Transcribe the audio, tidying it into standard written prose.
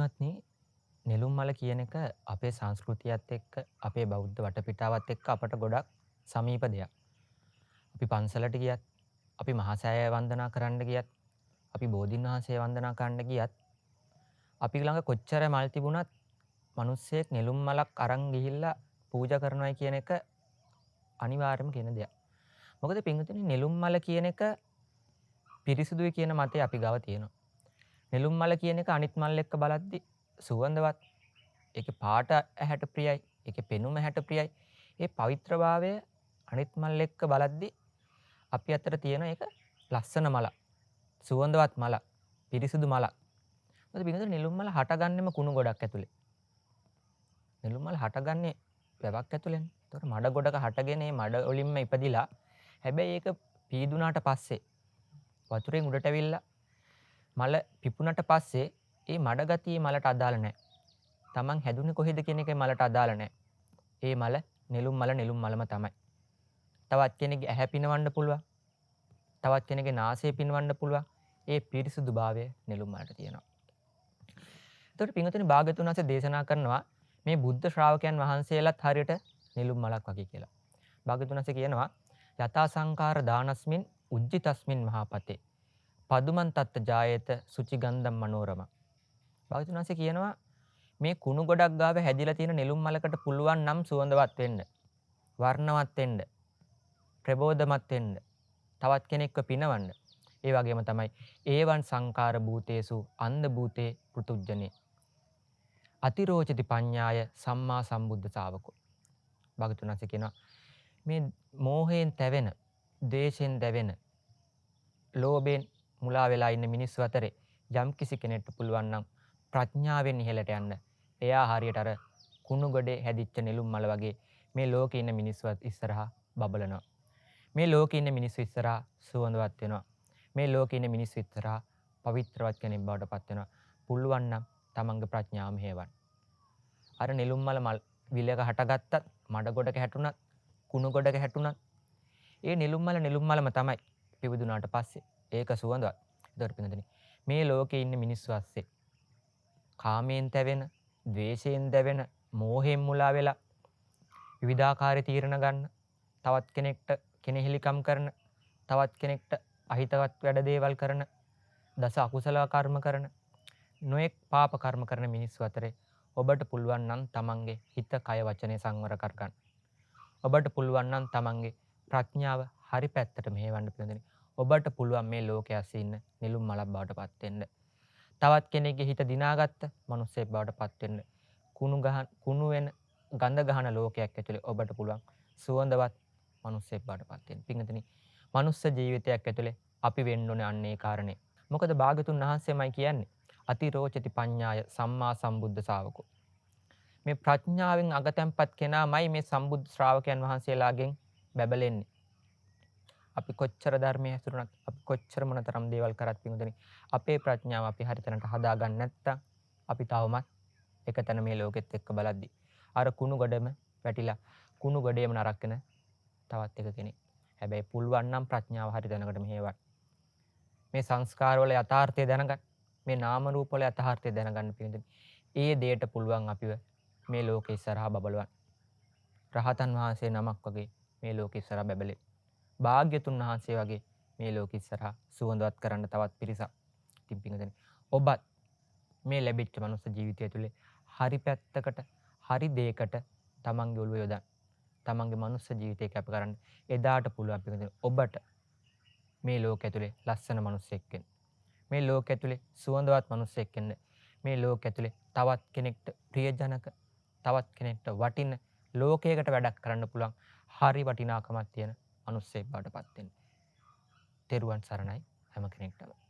පින්වත්නි නෙළුම් මල කියන එක අපේ සංස්කෘතියත් එක්ක අපේ බෞද්ධ වටපිටාවත් එක්ක අපට ගොඩක් සමීප දෙයක්. අපි පන්සලට ගියත්, අපි මහසෑය වන්දනා කරන්න ගියත්, අපි බෝධීන් වහන්සේ වන්දනා කරන්න ගියත්, අපි ළඟ කොච්චර මල් තිබුණත් මිනිස්සෙක් නෙළුම් මලක් අරන් ගිහිල්ලා පූජා කරනවායි කියන එක අනිවාර්යම කියන දෙයක්. මොකද පින්වත්නි නෙළුම් මල කියන එක පිරිසිදුයි කියන මතය අපි ගාව තියෙනවා. නෙළුම් මල කියන එක අනිත් මල් එක්ක බලද්දි සුවඳවත්, ඒකේ පාට ඇහැට ප්‍රියයි, ඒකේ පෙනුම ඇහැට ප්‍රියයි. ඒ පවිත්‍රභාවය අනිත් මල් එක්ක බලද්දි අපි අතර තියෙන එක ලස්සන මලක්, සුවඳවත් මලක්, පිරිසිදු මලක්. මොකද පින්වතුනි නෙළුම් මල හටගන්නෙම කුණු ගොඩක් ඇතුලේ. නෙළුම් මල හටගන්නේ වැවක් ඇතුලේනේ. ඒතකොට මඩ ගොඩක හටගෙන මේ මඩ වලින්ම ඉපදිලා හැබැයි ඒක පීදුනාට පස්සේ වතුරෙන් උඩට ඇවිල්ලා මල පිපුණට පස්සේ ඒ මඩ ගතිය මලට අදාළ නැහැ. Taman හැදුනේ කොහෙද කියන එකේ මලට අදාළ නැහැ. ඒ මල නෙළුම් මලම තමයි. තවත් කෙනෙක්ගේ ඇහැ පිනවන්න පුළුවන්. තවත් කෙනෙක්ගේ නාසය පිනවන්න පුළුවන්. ඒ පිරිසුදුභාවය නෙළුම් මලට තියෙනවා. එතකොට පින්වතුනි භාග්‍යවතුන් වහන්සේ දේශනා කරනවා මේ බුද්ධ ශ්‍රාවකයන් වහන්සේලාත් හරියට නෙළුම් මලක් වගේ කියලා. භාග්‍යවතුන් වහන්සේ කියනවා යථා සංඛාර දානස්මින් උජ්ජිතස්මින් මහපතේ පදුමන් තත්ත ජායේත සුචිගන්ධම් මනෝරම. භාග්‍යවතුන් වහන්සේ කියනවා මේ කුණු ගොඩක් ගාව හැදිලා තියෙන නෙළුම් මලකට පුළුවන් නම් සුවඳවත් වෙන්න, වර්ණවත් වෙන්න, ප්‍රබෝධමත් වෙන්න, තවත් කෙනෙක්ව පිනවන්න. ඒ වගේම තමයි ඒවන් සංකාර භූතේසු අන්ධ භූතේ පෘතුජ්ජනේ. අතිරෝචති පඤ්ඤාය සම්මා සම්බුද්ධ ශාවකෝ. භාග්‍යවතුන් වහන්සේ කියනවා මේ මෝහයෙන් තැවෙන, ද්වේෂයෙන් දැවෙන, ලෝභයෙන් මුලා වෙලා ඉන්න මිනිස්සු අතරේ යම් කිසි කෙනෙක්ට පුළුවන් නම් ප්‍රඥාවෙන් ඉහළට යන්න. එයා හරියට අර කුණු ගොඩේ හැදිච්ච නෙළුම් මල වගේ මේ ලෝකේ ඉන්න මිනිස්සුත් ඉස්සරහා බබලනවා. මේ ලෝකේ ඉන්න මිනිස්සු ඉස්සරහා සුවඳවත් වෙනවා. මේ ලෝකේ ඉන්න මිනිස්සු ඉස්සරහා පවිත්‍රවත් කෙනෙක් බවට පත් වෙනවා. පුළුවන් නම් තමන්ගේ ප්‍රඥාව මෙහෙවන්න. අර නෙළුම් මල විලක හටගත්තත්, මඩ ගොඩක හැටුණත්, කුණු ගොඩක හැටුණත් ඒ නෙළුම් මලම තමයි පිවිදුනාට පස්සේ. ඒක සුවඳවත්. ඒතර පින්වතුනි මේ ලෝකේ ඉන්න මිනිස්සු ඇස්සේ කාමයෙන් තැවෙන, ද්වේෂයෙන් දැවෙන, මෝහයෙන් මුලා වෙලා විවිධාකාරී තීරණ ගන්න, තවත් කෙනෙක්ට කෙනෙහිලිකම් කරන, තවත් කෙනෙක්ට අහිතවත් වැඩ දේවල් කරන, දස අකුසල කර්ම කරන, නොඑක් පාප කර්ම කරන මිනිස්සු අතරේ ඔබට පුළුවන් නම් තමන්ගේ හිත, කය, වචනේ සංවර කරගන්න. ඔබට පුළුවන් නම් තමන්ගේ ප්‍රඥාව හරි පැත්තට මෙහෙවන්න පිළිදෙන. ඔබට පුළුවන් මේ ලෝකයේ ඇස්සේ ඉන්න නෙළුම් මලක් බවට පත් වෙන්න. තවත් කෙනෙක්ගේ හිත දිනාගත්ත මිනිස්සෙක් බවට පත් වෙන්න. කුණු වෙන ගඳ ගහන ලෝකයක් ඇතුලේ ඔබට පුළුවන් සුවඳවත් මිනිස්සෙක් බවට පත් වෙන්න. පින්වතුනි, මනුස්ස ජීවිතයක් ඇතුලේ අපි වෙන්න ඕනේ අන්න ඒ කාරණේ. මොකද භාග්‍යතුන් වහන්සේමයි කියන්නේ අතිරෝචති පඤ්ඤාය සම්මා සම්බුද්ධ ශාවකෝ. මේ ප්‍රඥාවෙන් අගතැන්පත් කෙනාමයි මේ සම්බුද්ධ ශ්‍රාවකයන් වහන්සේලාගෙන් බැබලෙන්නේ. අපි කොච්චර ධර්මයේ හැසිරුණත්, අපි කොච්චර මොනතරම් දේවල් කරත් පින්වතුනි, අපේ ප්‍රඥාව අපි හරියටම හදාගන්න නැත්නම් අපි තවමත් එකතැන මේ ලෝකෙත් එක්ක බලද්දි අර කුණු ගොඩම වැටිලා කුණු ගොඩේම නරක වෙන තවත් එක කෙනෙක්. හැබැයි පුළුවන් නම් ප්‍රඥාව හරි දැනකට මෙහෙවන්න. මේ සංස්කාර වල යථාර්ථය දැනගන්න. මේ නාම රූප වල යථාර්ථය දැනගන්න පිළිදෙන. ඒ දෙයට පුළුවන් අපිව මේ ලෝකෙ ඉස්සරහා බබලවන්න. රහතන් වහන්සේ නමක් වගේ මේ ලෝකෙ ඉස්සරහා බබලෙන්න. භාග්‍යතුන් වහන්සේ වගේ මේ ලෝකෙ ඉස්සරහා සුවඳවත් කරන්න තවත් පිරිසක්. ඉතින් පින්වතුනි, ඔබත් මේ ලැබිච්ච මනුස්ස ජීවිතය තුළ හරි පැත්තකට, හරි දෙයකට තමන්ගේ ඔළුව යොදන්න. තමන්ගේ මනුස්ස ජීවිතය කැප කරන්න. එදාට පුළුවන් පින්වතුනි ඔබට මේ ලෝකෙ ඇතුලේ ලස්සන මිනිස්සෙක් වෙන්න. මේ ලෝකෙ ඇතුලේ සුවඳවත් මිනිස්සෙක් වෙන්න. මේ ලෝකෙ ඇතුලේ තවත් කෙනෙක්ට ප්‍රියජනක, තවත් කෙනෙක්ට වටින ලෝකයකට වැඩක් කරන්න පුළුවන් හරි වටිනාකමක් තියෙන මිනිස්සෙක් බවට පත් වෙන්න. තෙරුවන් සරණයි හැම කෙනෙක්ටම.